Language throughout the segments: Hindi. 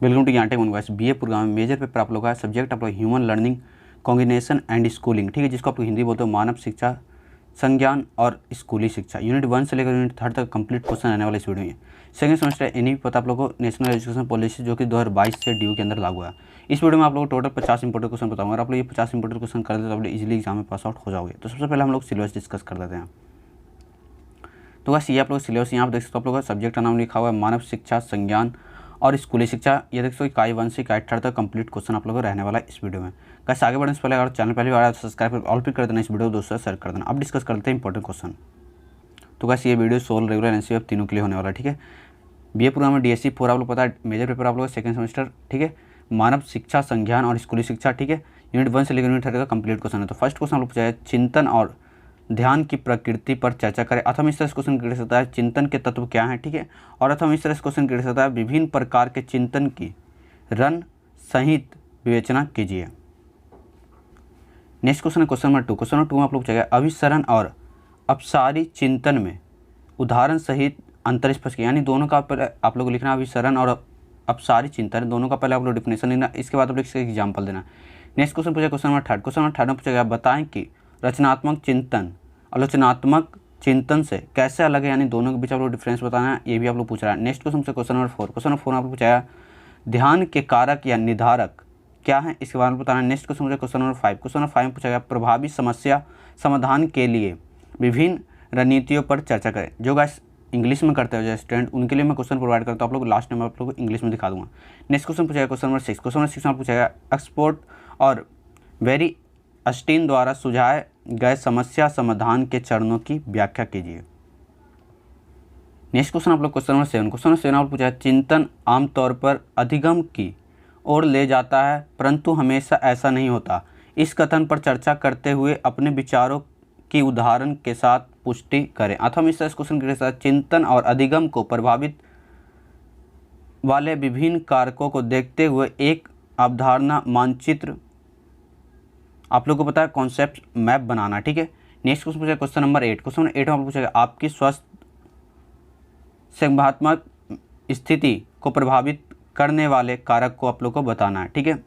वेलकम टू ज्ञान टेक यूनिवर्स बीए प्रोग्राम में मेजर पेपर आप लोग का सब्जेक्ट आप लोग human learning cognition and schooling, ठीक है, जिसको आप लोग हिंदी बोलते हो मानव शिक्षा, संज्ञान और स्कूली शिक्षा। यूनिट 1 से लेकर यूनिट 3 तक कंप्लीट क्वेश्चन आने वाले इस वीडियो में। सेकंड सेमेस्टर एनी पता आप लोगों को नेशनल एजुकेशन पॉलिसी जो कि 2022 से ड्यू के अंदर लागू है। इस वीडियो में आप लोगों को टोटल 50 इंपॉर्टेंट क्वेश्चन बताऊंगा। अगर आप लोग ये 50 इंपॉर्टेंट क्वेश्चन कर देते तो आप लोग इजीली एग्जाम में पास आउट हो जाओगे। तो सबसे पहले हम लोग सिलेबस डिस्कस कर देते हैं। तो बस ये आप लोग सिलेबस यहाँ पर देख सकते हो। आप लोग का सब्जेक्ट का नाम लिखा हुआ है मानव शिक्षा, संज्ञान और स्कूली शिक्षा। ये देख सकते हो इकाई 1 से इकाई 3 तक कंप्लीट क्वेश्चन आप लोगों को रहने वाला है इस वीडियो में। कैसे आगे बढ़ने से पहले अगर चैनल पहली बार आया तो सब्सक्राइब कर ऑल पिक कर देना, इस वीडियो को दोस्तों शेयर कर देना। अब डिस्कस करते हैं इंपॉर्टेंट क्वेश्चन। तो कैसे ये वीडियो सोल रेगुलर एनसीईआरटी तीनों के लिए होने वाला है, ठीक है। बीए प्रोग्राम में डीएससी 4 आप लोग पता है मेजर पेपर आप लोग सेकंड सेमेस्टर, ठीक है, मानव शिक्षा, संज्ञान और स्कूली शिक्षा, ठीक है। यूनिट 1 से लेकर यूनिट 3 का कंप्लीट क्वेश्चन है। तो फर्स्ट क्वेश्चन आप लोग पूछा है चिंतन और ध्यान की प्रकृति पर चर्चा करें। अथवा इस तरह से क्वेश्चन क्रिएट होता है चिंतन के तत्व क्या हैं, ठीक है। और अथवा इस तरह से क्वेश्चन क्रिएट होता है विभिन्न प्रकार के चिंतन की रन सहित विवेचना कीजिए। नेक्स्ट क्वेश्चन है क्वेश्चन नंबर 2। क्वेश्चन नंबर 2 में आप लोग पूछा अभिसरण और अपसारी चिंतन में उदाहरण सहित अंतर स्पष्ट किया। यानी दोनों का पहले आप लोग को लिखना अभिसरण और अपसारी चिंतन, दोनों का पहले आप लोग डिफिनेशन लिखना, इसके बाद आप लोग इसका एग्जाम्पल देना। नेक्स्ट क्वेश्चन पूछा क्वेश्चन नंबर 3। क्वेश्चन नंबर 3 में पूछा गया बताएं कि रचनात्मक चिंतन आलोचनात्मक चिंतन से कैसे अलग है। यानी दोनों के बीच आप लोग डिफरेंस बताना है, ये भी आप लोग पूछ रहा है। नेक्स्ट क्वेश्चन से क्वेश्चन नंबर 4। क्वेश्चन नंबर 4 में आप लोग पूछा ध्यान के कारक या निर्धारक क्या है, इसके बारे में बताना है। नेक्स्ट क्वेश्चन मुझे क्वेश्चन नंबर 5। क्वेश्चन नंबर 5 में पूछा गया प्रभावी समस्या समाधान के लिए विभिन्न रणनीतियों पर चर्चा करें। जो गाइस इंग्लिश में करते हो जो स्टूडेंट उनके लिए मैं क्वेश्चन प्रोवाइड करता हूँ, आप लोग लास्ट में आप लोग को इंग्लिश में दिखा दूंगा। नेक्स्ट क्वेश्चन पूछा गया क्वेश्चन नंबर 6। क्वेश्चन नंबर 6 में पूछा गया एक्सपोर्ट और वेरी अस्टीन द्वारा सुझाए गए समस्या समाधान के चरणों की व्याख्या कीजिए। नेक्स्ट क्वेश्चन आप लोग क्वेश्चन नंबर 7। क्वेश्चन नंबर 7 आप पूछा चिंतन आमतौर पर अधिगम की ओर ले जाता है परंतु हमेशा ऐसा नहीं होता। इस कथन पर चर्चा करते हुए अपने विचारों की उदाहरण के साथ पुष्टि करें। अथवा इस क्वेश्चन के साथ चिंतन और अधिगम को प्रभावित वाले विभिन्न कारकों को देखते हुए एक अवधारणा मानचित्र आप लोगों को पता है कॉन्सेप्ट मैप बनाना, ठीक है। नेक्स्ट क्वेश्चन पूछा क्वेश्चन नंबर 8। क्वेश्चन नंबर 8 में पूछा गया आपकी स्वस्थ संभावनात्मक स्थिति को प्रभावित करने वाले कारक को आप लोग को बताना है, ठीक है।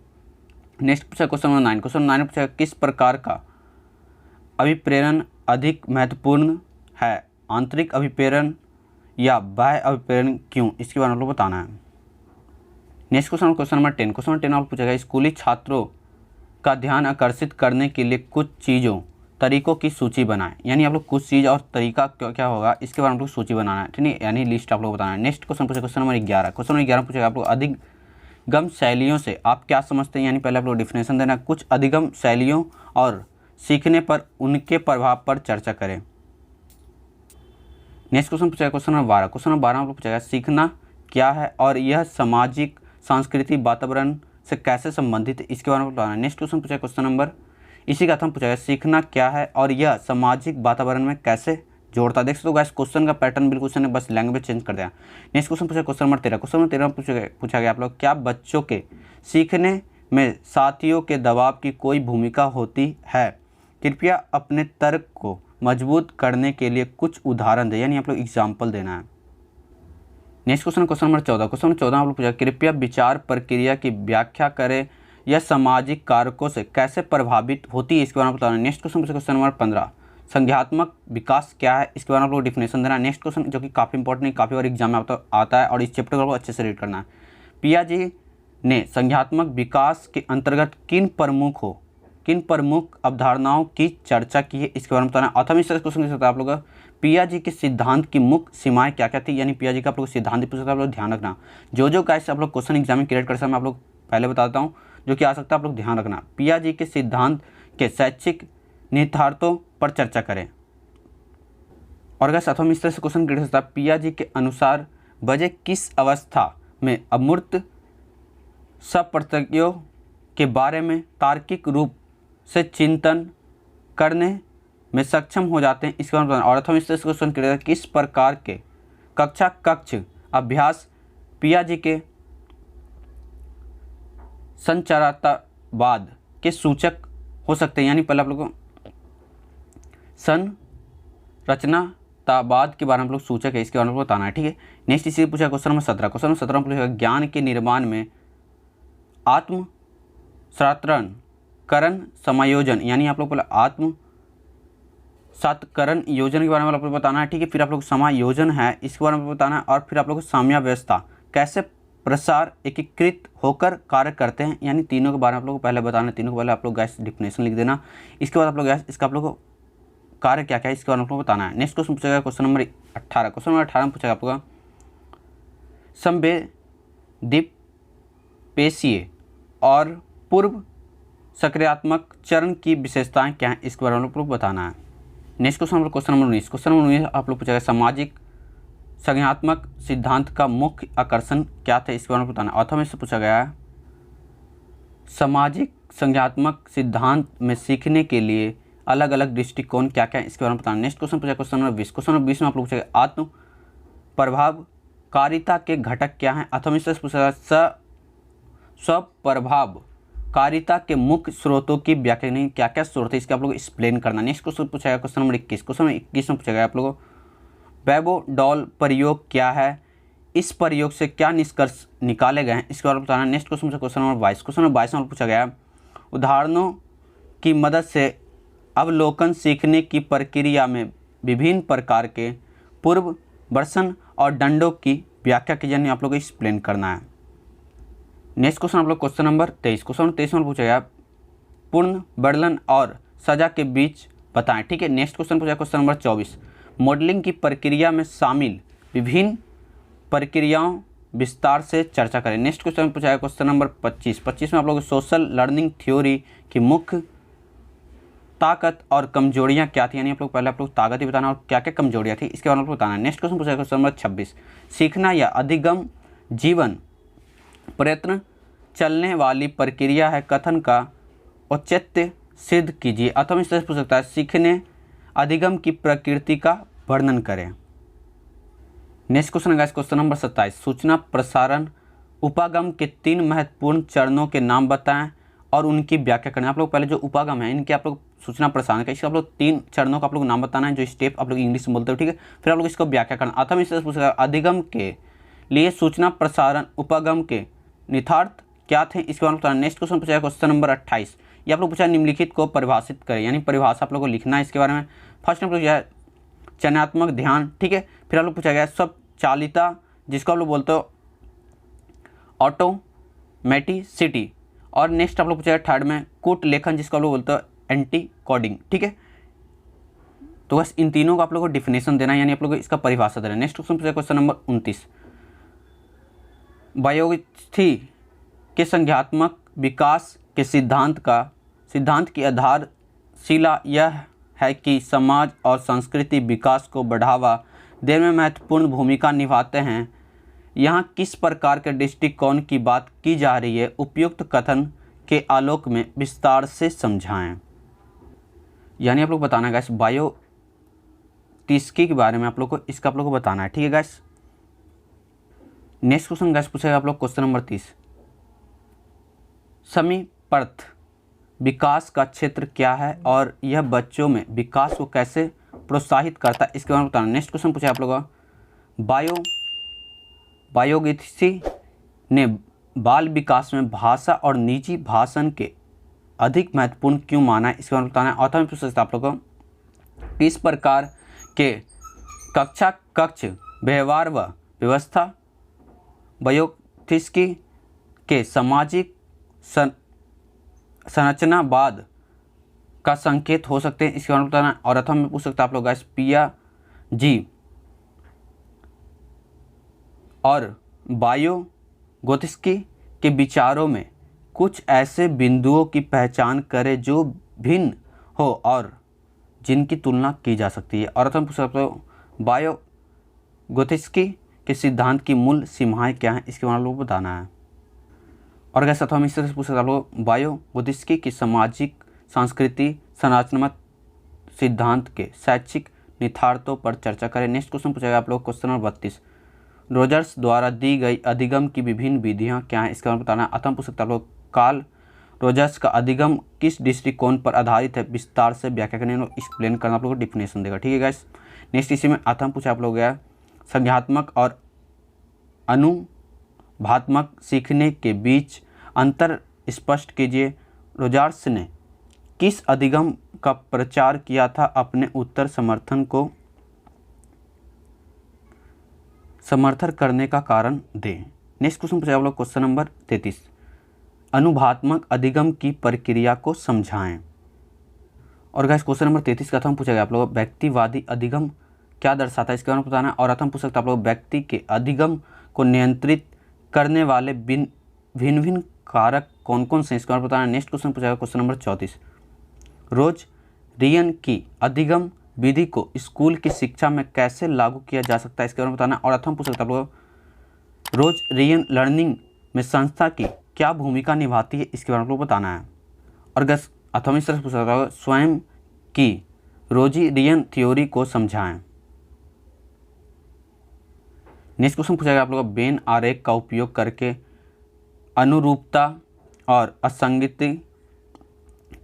नेक्स्ट पूछा क्वेश्चन नंबर 9। क्वेश्चन 9 में पूछा किस प्रकार का अभिप्रेरण अधिक महत्वपूर्ण है, आंतरिक अभिप्रेरण या बाह्य अभिप्रेरण, क्यों, इसके बारे में आप लोग बताना है। Next question number 10। Question number 10 में पूछा गया स्कूली छात्रों का ध्यान आकर्षित करने के लिए कुछ चीज़ों तरीकों की सूची बनाएं। यानी आप लोग कुछ चीज़ और तरीका क्या होगा इसके बारे में आप लोग सूची बनाना है, ठीक है, यानी लिस्ट आप लोग बताना है। नेक्स्ट क्वेश्चन पूछा क्वेश्चन नंबर 11। क्वेश्चन नंबर 11 पूछेगा आप लोग अधिगम शैलियों से आप क्या समझते हैं। यानी पहले आप लोग डिफिनेशन देना, कुछ अधिगम शैलियों और सीखने पर उनके प्रभाव पर चर्चा करें। नेक्स्ट क्वेश्चन पूछेगा क्वेश्चन नंबर 12। क्वेश्चन नंबर 12 में आप लोग पूछेगा सीखना क्या है और यह सामाजिक सांस्कृतिक वातावरण से कैसे संबंधित है, इसके बारे में बताना है। नेक्स्ट क्वेश्चन पूछा क्वेश्चन नंबर इसी का हम पूछा सीखना क्या है और यह सामाजिक वातावरण में कैसे जोड़ता है। देख सकते हो गाइस क्वेश्चन का पैटर्न बिल्कुल उसने बस लैंग्वेज चेंज कर दिया। नेक्स्ट क्वेश्चन पूछा क्वेश्चन नंबर 13। क्वेश्चन नंबर 13 में पूछा गया आप लोग क्या बच्चों के सीखने में साथियों के दबाव की कोई भूमिका होती है, कृपया अपने तर्क को मजबूत करने के लिए कुछ उदाहरण दें। यानी आप लोग एग्जाम्पल देना है। Next question number 14। Question number 14 आप लोग पूछा कृपया विचार प्रक्रिया की व्याख्या करें, यह सामाजिक कारकों से कैसे प्रभावित होती है, इसके बारे में बताना। नेक्स्ट क्वेश्चन पूछा क्वेश्चन नंबर 15 संज्ञानात्मक विकास क्या है, इसके बारे में आप लोग डिफिनेशन देना। नेक्स्ट क्वेश्चन जो कि काफ़ी इंपॉर्टेंट है, काफ़ी बार एग्जाम में आता है और इस चैप्टर को अच्छे से रीड करना है। पियाजे ने संज्ञानात्मक विकास के अंतर्गत किन प्रमुख अवधारणाओं की चर्चा की है, इसके बारे में बताना। अथवा इस तरह क्वेश्चन सकता है आप लोग पियाजे के सिद्धांत की मुख्य सीमाएं क्या क्या थी। यानी पियाजे का आप लोग सिद्धांत पूछ सकते हैं, आप लोग ध्यान रखना। जो गाइस आप लोग क्वेश्चन एग्जाम में क्रिएट कर सकते हैं मैं आप लोग पहले बताता हूँ जो कि आ सकता है, आप लोग ध्यान रखना। पियाजे के सिद्धांत के शैक्षिक निहितार्थों पर चर्चा करें। और गाइस अथवा इस तरह से क्वेश्चन क्रिएट सकता है पियाजे के अनुसार बजे किस अवस्था में अमूर्त सप्रत्ययों के बारे में तार्किक रूप से चिंतन करने में सक्षम हो जाते हैं, इसके बारे में। और अथवा इस तरह से क्वेश्चन क्रिएट किस प्रकार के कक्ष अभ्यास पियाजे के संरचनावाद के सूचक हो सकते हैं। यानी पहले आप लोगों को संरचनावाद के बारे में आप लोग सूचक है, इसके बारे में बताना है, ठीक है। नेक्स्ट इसी पूछा क्वेश्चन नंबर 17। क्वेश्चन नंबर 17 में पूछा ज्ञान के निर्माण में आत्म सात्करण करण समायोजन, यानी आप लोग पहले आत्म सात्करण योजन के बारे में आप लोग बताना है, ठीक है। फिर आप लोग समायोजन है इसके बारे में बताना है, और फिर आप लोग को साम्यावस्था कैसे प्रसार एकीकृत होकर कार्य करते हैं, यानी तीनों के बारे में आप लोग को पहले बताना है। तीनों के पहले आप लोग गैस डिफिनेशन लिख देना। इसके बाद आप लोग गैस इसका आप लोग को कार्य क्या क्या है इसके बारे में आप लोग बताना है। नेक्स्ट क्वेश्चन पूछेगा क्वेश्चन नंबर 18। क्वेश्चन नंबर 18 में पूछेगा आप लोग संवेदीपेशीय और पूर्व सक्रियात्मक चरण की विशेषताएं क्या हैं इसके बारे में आप लोग बताना है। Next question number 19। Question number 19 आप लोग पूछेगा सामाजिक संज्ञानात्मक सिद्धांत का मुख्य आकर्षण क्या था इसके बारे में बताना है। ऑथर में से पूछा गया है सामाजिक संज्ञानात्मक सिद्धांत में सीखने के लिए अलग अलग दृष्टिकोण क्या क्या है इसके बारे में बताना। नेक्स्ट क्वेश्चन पूछा क्वेश्चन नंबर 20। क्वेश्चन नंबर 20 में आप लोग पूछेगा आत्म प्रभावकारिता के घटक क्या हैं। अथवा से पूछेगा स्वप्रभावकारिता के मुख्य स्रोतों की व्याख्या, नहीं क्या क्या स्रोत है इसके आप लोग एक्सप्लेन करना। नेक्स्ट क्वेश्चन पूछेगा क्वेश्चन नंबर 21। क्वेश्चन नंबर 21 में पूछेगा आप लोगों वेबोडॉल प्रयोग क्या है, इस प्रयोग से क्या निष्कर्ष निकाले गए हैं इसके बारे में बताना। Next question number 22। Question number 22 में पूछा गया उदाहरणों की मदद से अवलोकन सीखने की प्रक्रिया में विभिन्न प्रकार के पूर्व वर्षन और दंडों की व्याख्या की जानी आप लोग को एक्सप्लेन करना है। नेक्स्ट क्वेश्चन आप लोग क्वेश्चन नंबर 23। क्वेश्चन नंबर 23 में पूछा गया पूर्ण वर्णन और सजा के बीच बताएं, ठीक है। नेक्स्ट क्वेश्चन पूछा क्वेश्चन नंबर 24 मॉडलिंग की प्रक्रिया में शामिल विभिन्न प्रक्रियाओं विस्तार से चर्चा करें। नेक्स्ट क्वेश्चन पूछा है क्वेश्चन नंबर 25 में आप लोग सोशल लर्निंग थ्योरी की मुख्य ताकत और कमजोरियां क्या थी, यानी आप लोग पहले आप लोग ताकत ही बताना और क्या क्या कमजोरियां थी इसके बारे में बताना है। नेक्स्ट क्वेश्चन पूछा है क्वेश्चन नंबर 26 सीखना या अधिगम जीवन प्रयत्न चलने वाली प्रक्रिया है, कथन का औचित्य सिद्ध कीजिए। अथवा इससे पूछ सकता है सीखने अधिगम की प्रकृति का वर्णन करें। नेक्स्ट क्वेश्चन है क्वेश्चन नंबर 27 सूचना प्रसारण उपागम के 3 महत्वपूर्ण चरणों के नाम बताएं और उनकी व्याख्या करें। आप लोग पहले जो उपागम है इनके आप लोग सूचना प्रसारण का इसके आप लोग 3 चरणों का आप लोग नाम बताना है, जो स्टेप आप लोग इंग्लिश में बोलते हो, ठीक है। फिर आप लोग इसको व्याख्या करना। अथवा इससे पूछेगा अधिगम के लिए सूचना प्रसारण उपागम के निहितार्थ क्या थे इसके बारे में बताना। नेक्स्ट क्वेश्चन पूछा क्वेश्चन नंबर 28 ये आप लोग पूछा निम्नलिखित को परिभाषित करें, यानी परिभाषा आप लोग को लिखना है इसके बारे में। फर्स्ट नंबर पूछा चयनात्मक ध्यान, ठीक है। फिर आप लोग पूछा गया स्वचालिता जिसको आप लोग बोलते हो ऑटोमेटिसिटी, और नेक्स्ट आप लोग पूछा थर्ड में कूट लेखन जिसको आप लोग बोलते हो एंटी कोडिंग, ठीक है। तो बस इन तीनों को आप लोग को डिफिनेशन देना है, यानी आप लोग को इसका परिभाषा देना है। नेक्स्ट क्वेश्चन पूछा क्वेश्चन नंबर 29 बायोस्थिति के संज्ञानात्मक विकास के सिद्धांत की आधारशिला यह है कि समाज और संस्कृति विकास को बढ़ावा देने में महत्वपूर्ण भूमिका निभाते हैं। यहाँ किस प्रकार के दृष्टिकोण की बात की जा रही है उपयुक्त कथन के आलोक में विस्तार से समझाएं। यानी आप लोग बताना है गैस बायोस्थिति के बारे में आप लोग को इसका आप लोग को बताना है, ठीक है गैस। नेक्स्ट क्वेश्चन गैस पूछेगा आप लोग क्वेश्चन नंबर 30 समीपस्थ विकास का क्षेत्र क्या है और यह बच्चों में विकास को कैसे प्रोत्साहित करता है इसके बारे में बताना। नेक्स्ट क्वेश्चन पूछा आप लोग बायोस्थिति ने बाल विकास में भाषा और निजी भाषण के अधिक महत्वपूर्ण क्यों माना है इसके बारे में बताना है। ऑथर में पूछ सकता है आप लोग को किस प्रकार के कक्ष व्यवहार व व्यवस्था बायोस्थिति के सामाजिक संरचनावाद का संकेत हो सकते हैं इसके बारे में बताना। और अथवा में पूछ सकता है आप लोग गैस पियाजी और बायोस्थिति के विचारों में कुछ ऐसे बिंदुओं की पहचान करें जो भिन्न हो और जिनकी तुलना की जा सकती है। और अथवा में पूछ सकते हो बायोस्थिति के सिद्धांत की मूल सीमाएं क्या हैं इसके बारे में लोग बताना है। और गैस अथवा में इस तरह से पूछ सकते आप लोग बायोस्थिति की सामाजिक सांस्कृतिक संरचनात्मक सिद्धांत के शैक्षिक निहितार्थों पर चर्चा करें। नेक्स्ट क्वेश्चन पूछेगा आप लोग क्वेश्चन नंबर 32 रोजर्स द्वारा दी गई अधिगम की विभिन्न विधियां क्या हैं इसके बारे में बताना है। अथवा पूछ सकते आप लोग कार्ल रोजर्स का अधिगम किस दृष्टिकोण पर आधारित है विस्तार से व्याख्या करने और एक्सप्लेन करना आप लोग को डिफिनेशन देगा, ठीक है गैस। नेक्स्ट इसी में अथवा पूछा आप लोग गया संज्ञानात्मक और अनुभवात्मक सीखने के बीच अंतर स्पष्ट कीजिए। रोजर्स ने किस अधिगम का प्रचार किया था? अपने उत्तर समर्थन करने का कारण दें। नेक्स्ट क्वेश्चन पूछा आप लोग क्वेश्चन नंबर 33, अनुभवात्मक अधिगम की प्रक्रिया को समझाएं। और गाइस क्वेश्चन नंबर 33 का हम पूछा गया आप लोग व्यक्तिवादी अधिगम क्या दर्शाता है, इसके बारे में बताना है। और हम पूछ सकते हैं आप लोग व्यक्ति के अधिगम को नियंत्रित करने वाले भिन्न भिन्न कारक कौन कौन से, इसके बारे में बताना है। नेक्स्ट क्वेश्चन पूछा गया क्वेश्चन नंबर 34, रोज रियन की अधिगम विधि को स्कूल की शिक्षा में कैसे लागू किया जा सकता है, इसके बारे में बताना है। और हम पूछ सकते हैं आप लोग रोज रियन लर्निंग में संस्था की क्या भूमिका निभाती है, इसके बारे में बताना है। और गस अथवा इस तरह से पूछ सकता है स्वयं की रोजी रियन थ्योरी को समझाएं। नेक्स्ट क्वेश्चन पूछा गया आप लोग वेन आरेख का उपयोग करके अनुरूपता और असंगति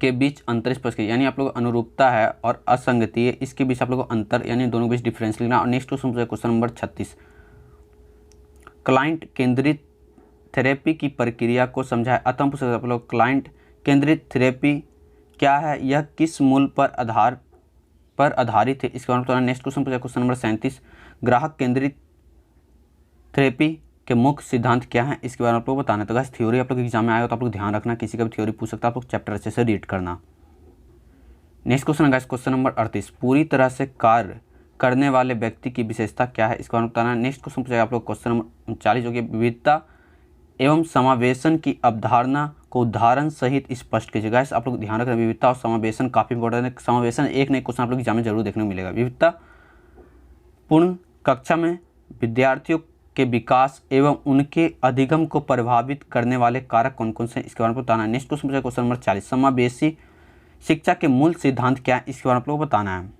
के बीच अंतर स्पष्ट कीजिए। यानी आप लोग अनुरूपता है और असंगति है, इसके बीच आप लोग को अंतर यानी दोनों के बीच डिफरेंस लिखना। और नेक्स्ट क्वेश्चन पूछा क्वेश्चन नंबर 36, क्लाइंट केंद्रित थेरेपी की प्रक्रिया को समझाएं। अतः पूछ सकते आप लोग क्लाइंट केंद्रित थेरेपी क्या है, यह किस मूल पर आधारित है, इसके बारे में बताना। नेक्स्ट क्वेश्चन पूछा क्वेश्चन नंबर 37, ग्राहक केंद्रित थेरेपी के मुख्य सिद्धांत क्या है, इसके बारे में आप लोग बताना है। तो गाइस थ्योरी आप लोग एग्जाम में आएगा तो आप लोग ध्यान रखना, किसी का भी थ्योरी पूछ सकता है, आप लोग चैप्टर अच्छे से रीड करना। नेक्स्ट क्वेश्चन है गाइस क्वेश्चन नंबर 38, पूरी तरह से कार्य करने वाले व्यक्ति की विशेषता क्या है, इसके बारे में बताना है। नेक्स्ट क्वेश्चन पूछा आप लोग क्वेश्चन नंबर 39 जो कि विविधता एवं समावेशन की अवधारणा को उदाहरण सहित स्पष्ट कीजिए। गाइस आप लोग ध्यान रखना, विविधता और समावेशन काफ़ी इंपॉर्टेंट है। समावेशन एक नए क्वेश्चन आप लोग एग्जाम में जरूर देखने को मिलेगा। विविधता पूर्ण कक्षा में विद्यार्थियों के विकास एवं उनके अधिगम को प्रभावित करने वाले कारक कौन कौन से, इसके बारे में बताना है। नेक्स्ट क्वेश्चन पूछा क्वेश्चन नंबर 40, समावेशी शिक्षा के मूल सिद्धांत क्या है, इसके बारे में आप लोग बताना है।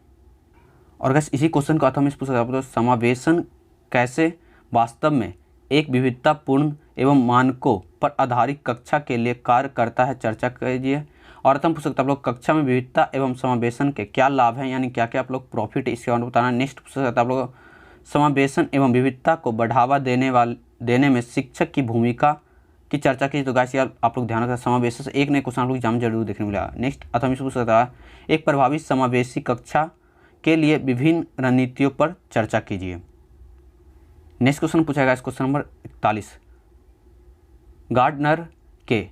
और गाइस इसी क्वेश्चन को हम इस पूछ सकते हैं समावेशन कैसे वास्तव में एक विविधतापूर्ण एवं मानकों पर आधारित कक्षा के लिए कार्य करता है, चर्चा कीजिए। और हम पूछ सकते हैं आप लोग कक्षा में विविधता एवं समावेशन के क्या लाभ हैं, यानी क्या क्या आप लोग प्रॉफिट है, इसके बारे में बताना। नेक्स्ट पूछ सकते हैं आप लोग समावेशन एवं विविधता को बढ़ावा देने में शिक्षक की भूमिका की चर्चा कीजिए। तो गाइस यार आप लोग ध्यान रखना, समावेशन से एक नए क्वेश्चन आप लोग एग्जाम जरूर देखने मिलेगा। नेक्स्ट अथवा पूछ सकता है एक प्रभावी समावेशी कक्षा के लिए विभिन्न रणनीतियों पर चर्चा कीजिए। नेक्स्ट क्वेश्चन पूछा गया क्वेश्चन नंबर 41, गार्डनर के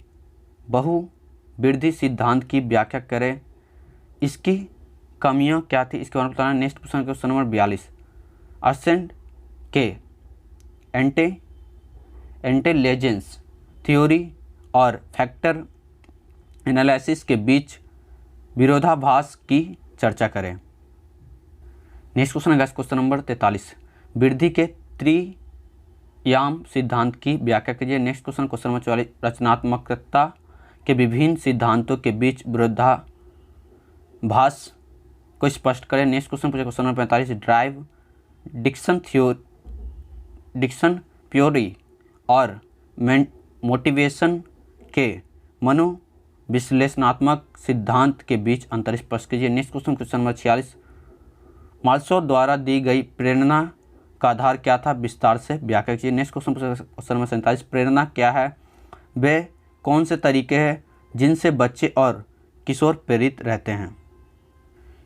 बहुवृद्धि सिद्धांत की व्याख्या करें, इसकी कमियां क्या थी, इसके बारे में बताना। नेक्स्ट क्वेश्चन नंबर 42, अर्सेंट के इंटेलिजेंस थ्योरी और फैक्टर एनालिसिस के बीच विरोधाभास की चर्चा करें। नेक्स्ट क्वेश्चन है क्वेश्चन नंबर 43, वृद्धि के त्रियाम सिद्धांत की व्याख्या कीजिए। नेक्स्ट क्वेश्चन नंबर 44, रचनात्मकता के विभिन्न सिद्धांतों के बीच विरोधाभास को स्पष्ट करें। Next question number 45, drive reduction theory और मोटिवेशन के मनोविश्लेषणात्मक सिद्धांत के अंतर स्पष्ट कीजिए। नेक्स्ट क्वेश्चन नंबर 46, मार्शो द्वारा दी गई प्रेरणा का आधार क्या था, विस्तार से व्याख्या कीजिए। नेक्स्ट क्वेश्चन नंबर 47, प्रेरणा क्या है, वे कौन से तरीके हैं जिनसे बच्चे और किशोर प्रेरित रहते हैं।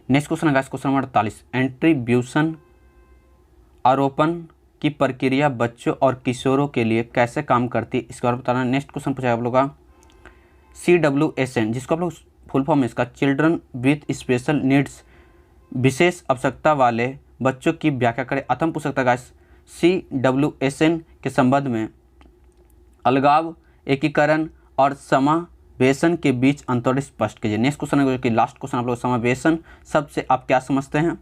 नेक्स्ट क्वेश्चन है क्वेश्चन नंबर 48, एट्रीब्यूशन आरोपण की प्रक्रिया बच्चों और किशोरों के लिए कैसे काम करती है, इसके बारे में बताना। नेक्स्ट क्वेश्चन पूछा आप लोग का CWSN, जिसको आप लोग फुल फॉर्म है इसका चिल्ड्रन विथ स्पेशल नीड्स, विशेष आवश्यकता वाले बच्चों की व्याख्या करें। अतम पूछ सकता है CWSN के संबंध में अलगाव, एकीकरण और समावेशन के बीच अंतर स्पष्ट कीजिए। नेक्स्ट क्वेश्चन है कि लास्ट क्वेश्चन आप लोग समावेशन शब्द से आप क्या समझते हैं।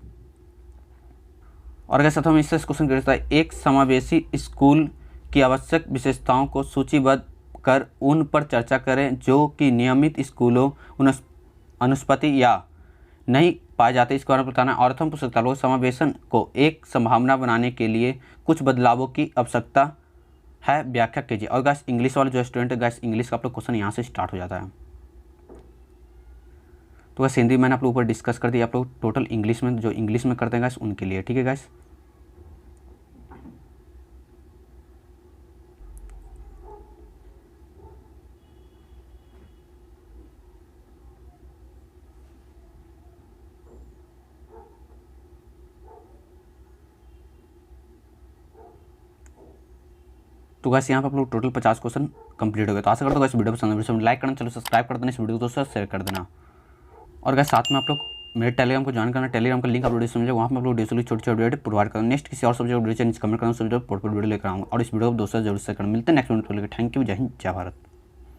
और अगर हम इससे क्वेश्चन करता है एक समावेशी स्कूल की आवश्यक विशेषताओं को सूचीबद्ध कर उन पर चर्चा करें जो कि नियमित स्कूलों अनुस्पति या नहीं पाए जाते, इसके बारे में बताना। और हम पूछ सकते हैं समावेशन को एक संभावना बनाने के लिए कुछ बदलावों की आवश्यकता है, व्याख्या कीजिए। और गाइस इंग्लिश वाले जो स्टूडेंट है गाइस इंग्लिश का आप लोग क्वेश्चन यहाँ से स्टार्ट हो जाता है। तो गाइस हिंदी मैंने आप लोग ऊपर डिस्कस कर दिया, आप लोग टोटल इंग्लिश में जो इंग्लिश में करते हैं गाइस उनके लिए, ठीक है गाइस। तो गैस यहाँ पे आप लोग टोटल 50 क्वेश्चन कंप्लीट हो गए। तो आशा करता हूँ गैस वीडियो पसंद है, वीडियो लाइक करना, चलो सब्सक्राइब कर देना, इस वीडियो को दोस्तों शेयर कर देना। और गैस साथ में आप लोग मेरे टेलीग्राम को ज्वाइन करना, टेलीग्राम का लिंक आप लोग डिस्क्रिप्शन में, वहाँ पे आप लोग डेली छोटी छोटी वीडियो प्रोवाइड करना। नेक्स्ट किसी और सब्जेक्ट वीडियो नीचे कमेंट करना, वीडियो लेकर आऊँगा और इस वीडियो को दोस्तों जरूर शेयर करना। मिलते हैं नेक्स्ट वीडियो को लेकर। थैंक यू, जय हिंद, जय भारत।